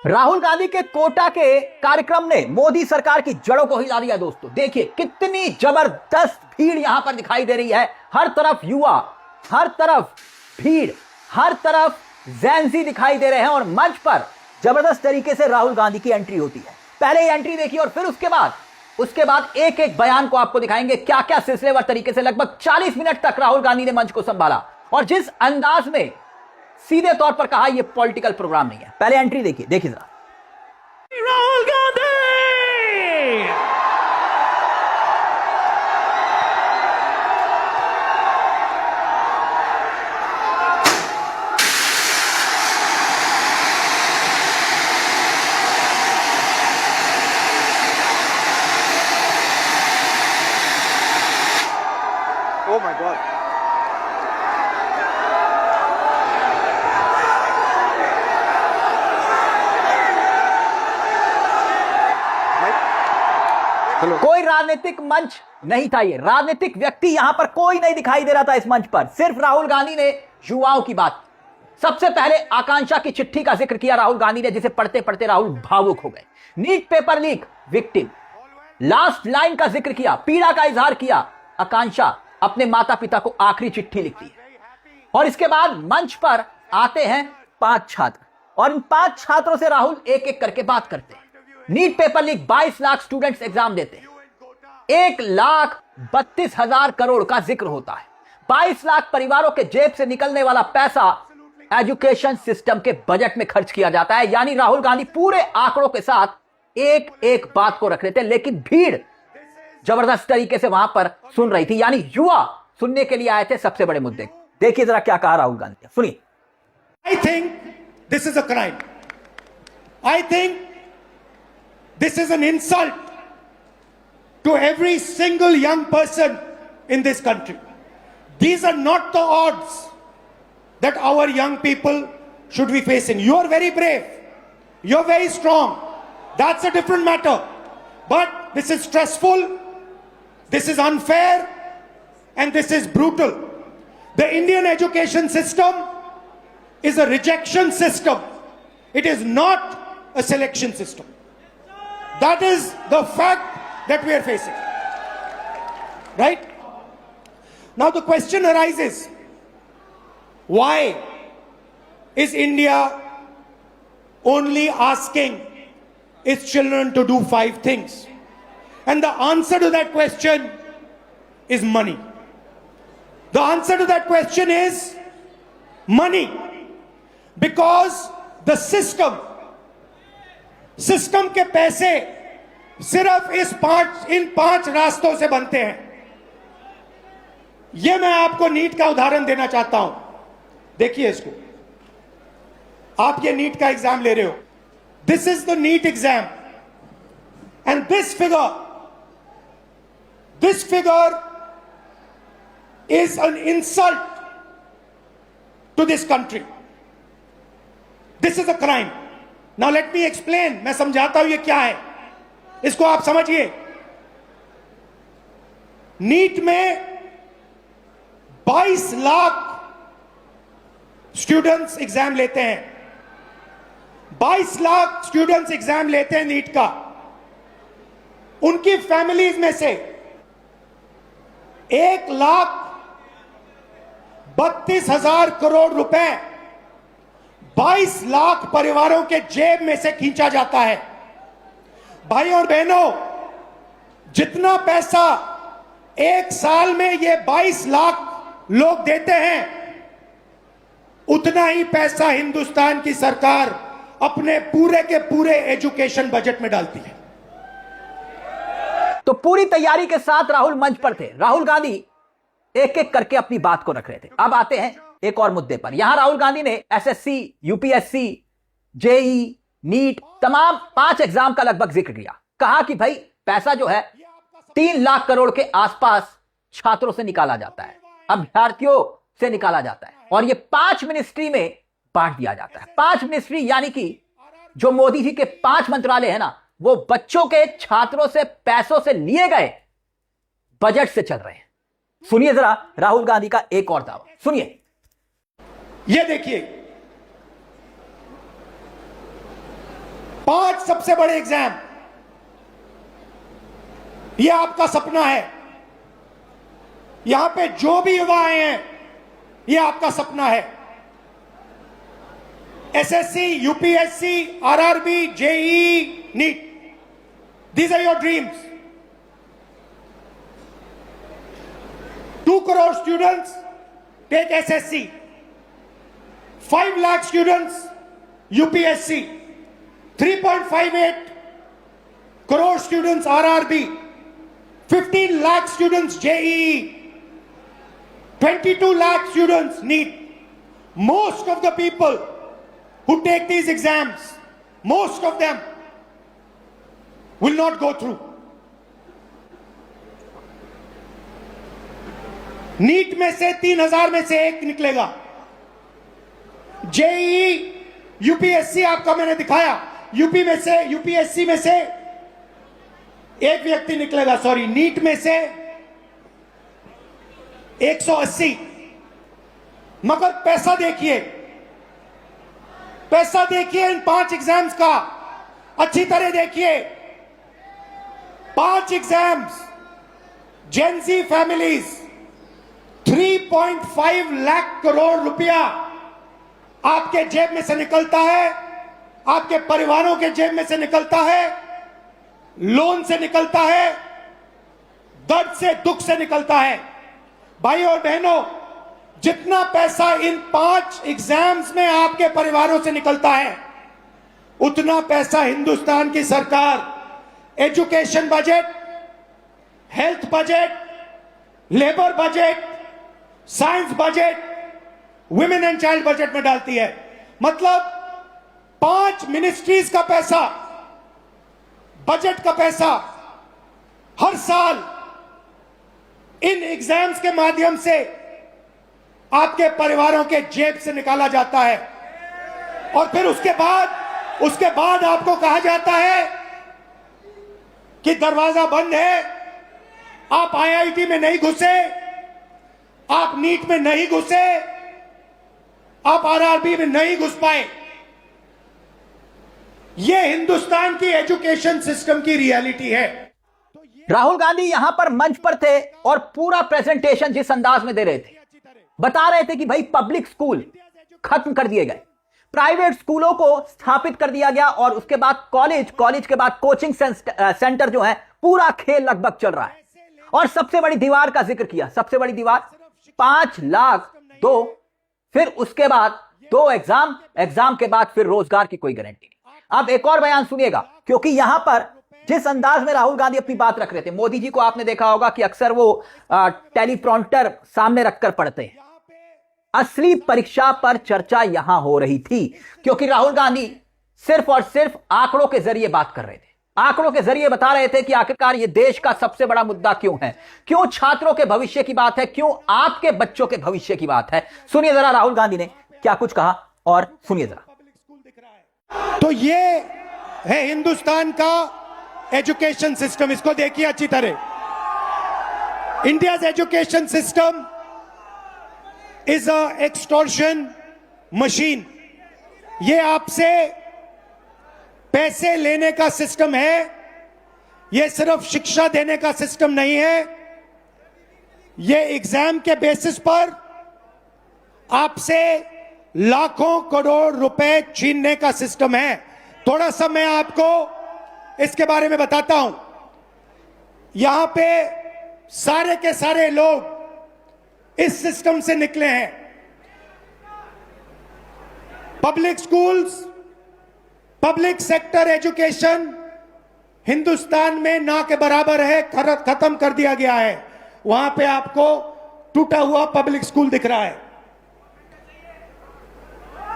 राहुल गांधी के कोटा के कार्यक्रम ने मोदी सरकार की जड़ों को हिला दिया। दोस्तों देखिए कितनी जबरदस्त भीड़ यहां पर दिखाई दे रही है। हर तरफ युवा, हर तरफ भीड़, हर तरफ ज़ेन-ज़ी दिखाई दे रहे हैं और मंच पर जबरदस्त तरीके से राहुल गांधी की एंट्री होती है। पहले ये एंट्री देखिए और फिर उसके बाद एक एक बयान को आपको दिखाएंगे क्या क्या सिलसिलेवार तरीके से लगभग 40 मिनट तक राहुल गांधी ने मंच को संभाला और जिस अंदाज में सीधे तौर पर कहा यह पॉलिटिकल प्रोग्राम नहीं है। पहले एंट्री देखिए जरा। Rahul Gandhi Oh my God. कोई राजनीतिक मंच नहीं था, ये राजनीतिक व्यक्ति यहां पर कोई नहीं दिखाई दे रहा था इस मंच पर। सिर्फ राहुल गांधी ने युवाओं की बात, सबसे पहले आकांक्षा की चिट्ठी का जिक्र किया राहुल गांधी ने, जिसे पढ़ते पढ़ते राहुल भावुक हो गए। NEET paper leak victim, last line का जिक्र किया, पीड़ा का इजहार किया। आकांक्षा अपने माता पिता को आखिरी चिट्ठी लिखती है और इसके बाद मंच पर आते हैं 5 छात्र और इन 5 छात्रों से राहुल एक एक करके बात करते हैं। NEET paper leak, 22 lakh students exam देते हैं, 1,32,000 करोड़ का जिक्र होता है। 22 लाख परिवारों के जेब से निकलने वाला पैसा एजुकेशन सिस्टम के बजट में खर्च किया जाता है। यानी राहुल गांधी पूरे आंकड़ों के साथ एक एक बात को रख रहे थे, लेकिन भीड़ जबरदस्त तरीके से वहां पर सुन रही थी। यानी युवा सुनने के लिए आए थे सबसे बड़े मुद्दे। देखिए जरा क्या कहा राहुल गांधी ने, सुनिए। I think this is a crime. I think this is an insult to every single young person in this country. These are not the odds that our young people should be facing. You are very brave. You're very strong. That's a different matter. But this is stressful. This is unfair. And this is brutal. The Indian education system is a rejection system. It is not a selection system. That is the fact that we are facing. Right? Now the question arises, why is India only asking its children to do 5 things? And the answer to that question is money. The answer to that question is money. Because the system के पैसे सिर्फ इन 5 रास्तों से बनते हैं। यह मैं आपको नीट का उदाहरण देना चाहता हूं। देखिए इसको, आप ये नीट का एग्जाम ले रहे हो। This is the NEET exam and this figure is an insult to this country. This is a crime. Now let me explain. मैं समझाता हूं ये क्या है, इसको आप समझिए। नीट में 22 लाख स्टूडेंट्स एग्जाम लेते हैं। 22 लाख स्टूडेंट्स एग्जाम लेते हैं नीट का। उनकी फैमिलीज में से 1,32,000 करोड़ रुपए 22 लाख परिवारों के जेब में से खींचा जाता है। भाई और बहनों, जितना पैसा एक साल में ये 22 लाख लोग देते हैं, उतना ही पैसा हिंदुस्तान की सरकार अपने पूरे के पूरे एजुकेशन बजट में डालती है। तो पूरी तैयारी के साथ राहुल मंच पर थे। राहुल गांधी एक एक करके अपनी बात को रख रहे थे। अब आते हैं एक और मुद्दे पर। यहां राहुल गांधी ने एसएससी, यूपीएससी, जेई, नीट, तमाम 5 एग्जाम का लगभग जिक्र किया। कहा कि भाई पैसा जो है 3 लाख करोड़ के आसपास छात्रों से निकाला जाता है, अभ्यर्थियों से निकाला जाता है और यह 5 मिनिस्ट्री में बांट दिया जाता है। 5 मिनिस्ट्री यानी कि जो मोदी जी के 5 मंत्रालय है ना, वो बच्चों के, छात्रों से पैसों से लिए गए बजट से चल रहे हैं। सुनिए जरा राहुल गांधी का एक और दावा, सुनिए। ये देखिए, 5 सबसे बड़े एग्जाम, यह आपका सपना है। यहां पे जो भी युवा आए हैं, यह आपका सपना है। SSC, UPSC, RRB, JEE, NEET, these are your dreams. 2 crore students take SSC, 5 lakh students UPSC, 3.58 crore students RRB, 15 lakh students JEE, 22 lakh students NEET. Most of the people who take these exams, most of them will not go through. NEET में से 3000 में से एक निकलेगा। JEE, UPSC आपका मैंने दिखाया, UP में से, यूपीएससी में से एक व्यक्ति निकलेगा, सॉरी, नीट में से 180। मगर पैसा देखिए, पैसा देखिए इन 5 एग्जाम्स का, अच्छी तरह देखिए। 5 exams, Gen Z families, 3.5 lakh crore रुपया आपके जेब में से निकलता है, आपके परिवारों के जेब में से निकलता है, लोन से निकलता है, दर्द से, दुख से निकलता है। भाइयों और बहनों, जितना पैसा इन 5 एग्जाम्स में आपके परिवारों से निकलता है, उतना पैसा हिंदुस्तान की सरकार education budget, health budget, labour budget, science budget, women and child budget में डालती है। मतलब 5 मिनिस्ट्रीज का पैसा, बजट का पैसा हर साल इन एग्जाम्स के माध्यम से आपके परिवारों के जेब से निकाला जाता है। और फिर उसके बाद आपको कहा जाता है कि दरवाजा बंद है, आप आईआईटी में नहीं घुसे, आप नीट में नहीं घुसे, आप आरआरबी में नहीं घुस पाए। यह हिंदुस्तान की एजुकेशन सिस्टम की रियलिटी है। राहुल गांधी यहां पर मंच पर थे और पूरा प्रेजेंटेशन जिस अंदाज में दे रहे थे, बता रहे थे कि भाई पब्लिक स्कूल खत्म कर दिए गए, प्राइवेट स्कूलों को स्थापित कर दिया गया, और उसके बाद कॉलेज के बाद कोचिंग सेंटर जो है, पूरा खेल लगभग चल रहा है। और सबसे बड़ी दीवार का जिक्र किया, सबसे बड़ी दीवार 5 लाख 2, फिर उसके बाद 2 एग्जाम के बाद फिर रोजगार की कोई गारंटी नहीं। अब एक और बयान सुनिएगा, क्योंकि यहां पर जिस अंदाज में राहुल गांधी अपनी बात रख रहे थे, मोदी जी को आपने देखा होगा कि अक्सर वो टेलीप्रॉम्प्टर सामने रखकर पढ़ते हैं। असली परीक्षा पर चर्चा यहां हो रही थी, क्योंकि राहुल गांधी सिर्फ और सिर्फ आंकड़ों के जरिए बात कर रहे थे। आंकड़ों के जरिए बता रहे थे कि आखिरकार यह देश का सबसे बड़ा मुद्दा क्यों है, क्यों छात्रों के भविष्य की बात है, क्यों आपके बच्चों के भविष्य की बात है। सुनिए जरा राहुल गांधी ने क्या कुछ कहा, और सुनिए जरा। तो ये है हिंदुस्तान का एजुकेशन सिस्टम, इसको देखिए अच्छी तरह। India's education system is a extortion machine. ये आपसे पैसे लेने का सिस्टम है, ये सिर्फ शिक्षा देने का सिस्टम नहीं है। ये एग्जाम के बेसिस पर आपसे लाखों करोड़ रुपए छीनने का सिस्टम है। थोड़ा सा मैं आपको इसके बारे में बताता हूं। यहां पे सारे के सारे लोग इस सिस्टम से निकले हैं। Public schools, public sector education Hindustan में ना के बराबर है, खत्म कर दिया गया है। वहां पे आपको टूटा हुआ पब्लिक स्कूल दिख रहा है।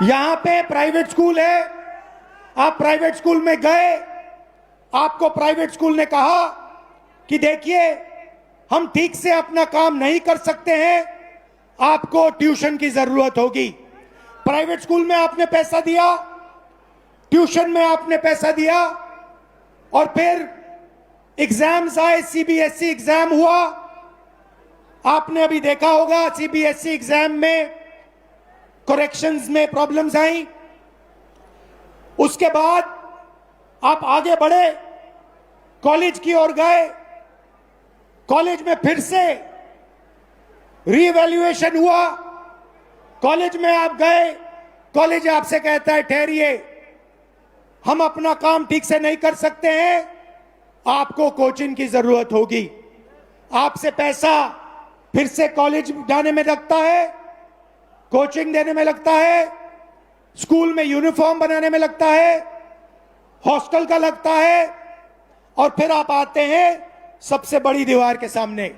यहां पे प्राइवेट स्कूल है, आप प्राइवेट स्कूल में गए, आपको प्राइवेट स्कूल ने कहा कि देखिए हम ठीक से अपना काम नहीं कर सकते हैं, आपको ट्यूशन की जरूरत होगी। प्राइवेट स्कूल में आपने पैसा दिया, ट्यूशन में आपने पैसा दिया, और फिर एग्जाम्स आए, सीबीएसई एग्जाम हुआ। आपने अभी देखा होगा सीबीएसई एग्जाम में करेक्शंस में प्रॉब्लम्स आई। उसके बाद आप आगे बढ़े, कॉलेज की ओर गए, कॉलेज में फिर से रीवैल्यूएशन हुआ, कॉलेज में आप गए, कॉलेज आपसे कहता है ठहरिए, हम अपना काम ठीक से नहीं कर सकते हैं, आपको कोचिंग की जरूरत होगी। आपसे पैसा फिर से कॉलेज जाने में लगता है, कोचिंग देने में लगता है, स्कूल में यूनिफॉर्म बनाने में लगता है, हॉस्टल का लगता है, और फिर आप आते हैं सबसे बड़ी दीवार के सामने।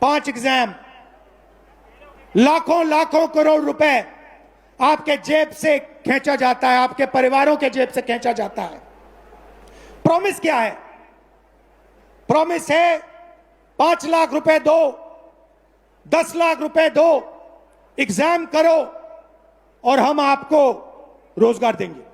5 एग्जाम, लाखों लाखों करोड़ रुपए आपके जेब से खींचा जाता है, आपके परिवारों के जेब से खींचा जाता है। प्रॉमिस क्या है? प्रॉमिस है 5 लाख रुपए दो, 10 लाख रुपए दो, एग्जाम करो और हम आपको रोजगार देंगे।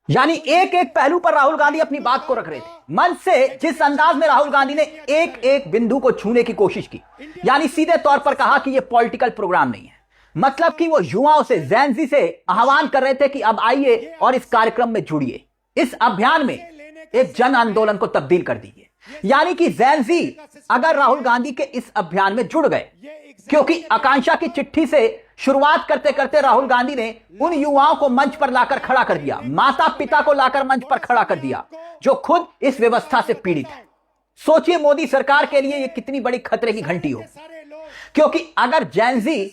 यानी एक एक पहलू पर राहुल गांधी अपनी बात को रख रहे थे। मंच से जिस अंदाज में राहुल गांधी ने एक एक बिंदु को छूने की कोशिश की, यानी सीधे तौर पर कहा कि यह पॉलिटिकल प्रोग्राम नहीं है, मतलब कि वो युवाओं से, ज़ेन-ज़ी से आह्वान कर रहे थे कि अब आइए और इस कार्यक्रम में जुड़िए, इस अभियान में एक जन आंदोलन को तब्दील कर दीजिए। यानी कि ज़ेन-ज़ी अगर राहुल गांधी के इस अभियान में जुड़ गए, क्योंकि आकांक्षा की चिट्ठी से शुरुआत करते करते राहुल गांधी ने उन युवाओं को मंच पर लाकर खड़ा कर दिया, माता पिता को लाकर मंच पर खड़ा कर दिया, जो खुद इस व्यवस्था से पीड़ित है। सोचिए मोदी सरकार के लिए यह कितनी बड़ी खतरे की घंटी हो, क्योंकि अगर ज़ेन-ज़ी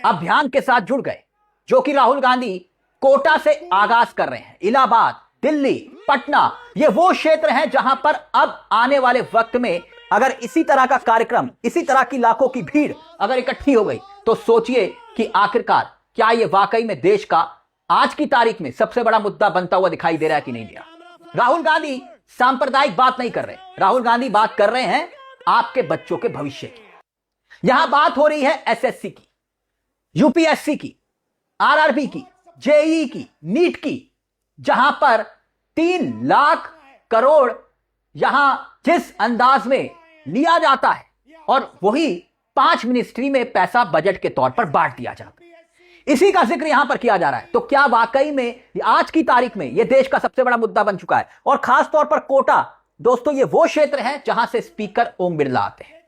अभियान के साथ जुड़ गए, जो कि राहुल गांधी कोटा से आगाज कर रहे हैं, इलाहाबाद, दिल्ली, पटना, ये वो क्षेत्र हैं जहां पर अब आने वाले वक्त में अगर इसी तरह का कार्यक्रम, इसी तरह की लाखों की भीड़ अगर इकट्ठी हो गई, तो सोचिए कि आखिरकार क्या ये वाकई में देश का आज की तारीख में सबसे बड़ा मुद्दा बनता हुआ दिखाई दे रहा है कि नहीं दिया। राहुल गांधी सांप्रदायिक बात नहीं कर रहे, राहुल गांधी बात कर रहे हैं आपके बच्चों के भविष्य की। यहां बात हो रही है एसएससी की, यूपीएससी की, आरआरबी की, जेईई की, नीट की, जहां पर 3 लाख करोड़ यहां जिस अंदाज में लिया जाता है और वही 5 मिनिस्ट्री में पैसा बजट के तौर पर बांट दिया जाता है, इसी का जिक्र यहां पर किया जा रहा है। तो क्या वाकई में आज की तारीख में यह देश का सबसे बड़ा मुद्दा बन चुका है? और खास तौर पर कोटा, दोस्तों, ये वो क्षेत्र है जहां से स्पीकर ओम बिरला आते हैं।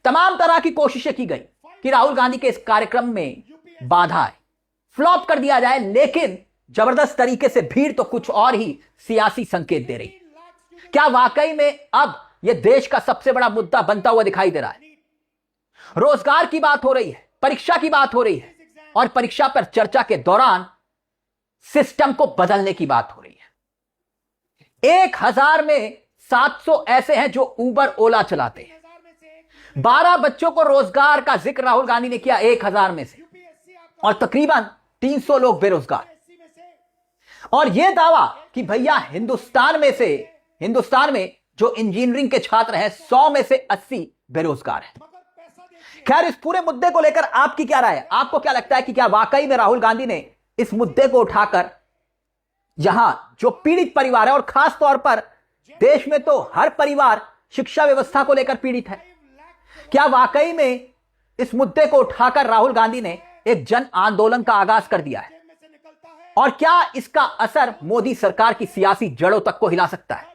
तमाम तरह की कोशिशें की गई कि राहुल गांधी के इस कार्यक्रम में बाधा आए, फ्लॉप कर दिया जाए, लेकिन जबरदस्त तरीके से भीड़ तो कुछ और ही सियासी संकेत दे रही। क्या वाकई में अब यह देश का सबसे बड़ा मुद्दा बनता हुआ दिखाई दे रहा है? रोजगार की बात हो रही है, परीक्षा की बात हो रही है, और परीक्षा पर चर्चा के दौरान सिस्टम को बदलने की बात हो रही है। 1000 में 700 ऐसे हैं जो उबर ओला चलाते हैं। 12 बच्चों को रोजगार का जिक्र राहुल गांधी ने किया 1000 में से, और तकरीबन 300 लोग बेरोजगार। और यह दावा कि भैया हिंदुस्तान में जो इंजीनियरिंग के छात्र हैं 100 में से 80 बेरोजगार हैं। खैर, इस पूरे मुद्दे को लेकर आपकी क्या राय है? आपको क्या लगता है कि क्या वाकई में राहुल गांधी ने इस मुद्दे को उठाकर यहां जो पीड़ित परिवार है, और खास तौर पर देश में तो हर परिवार शिक्षा व्यवस्था को लेकर पीड़ित है, क्या वाकई में इस मुद्दे को उठाकर राहुल गांधी ने एक जन आंदोलन का आगाज कर दिया है? और क्या इसका असर मोदी सरकार की सियासी जड़ों तक को हिला सकता है?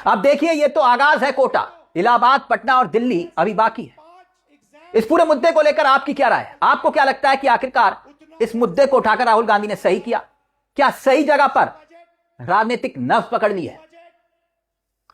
अब देखिए, यह तो आगाज है, कोटा, इलाहाबाद, पटना और दिल्ली अभी बाकी है। इस पूरे मुद्दे को लेकर आपकी क्या राय है? आपको क्या लगता है कि आखिरकार इस मुद्दे को उठाकर राहुल गांधी ने सही किया? क्या सही जगह पर राजनीतिक नस पकड़ ली है?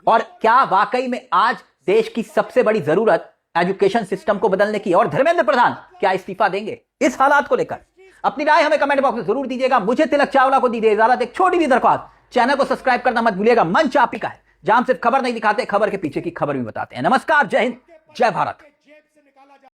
और क्या वाकई में आज देश की सबसे बड़ी जरूरत एजुकेशन सिस्टम को बदलने की? और धर्मेंद्र प्रधान क्या इस्तीफा देंगे? इस हालात को लेकर अपनी राय हमें कमेंट बॉक्स में जरूर दीजिएगा। मुझे तिलक चावला को दीजिए इजाजत। एक छोटी भी दरख्वास्त, चैनल को सब्सक्राइब करना मत भूलिएगा। मंच आप ही का है, जहां हम सिर्फ खबर नहीं दिखाते, खबर के पीछे की खबर भी बताते हैं। नमस्कार, जय हिंद, जय भारत।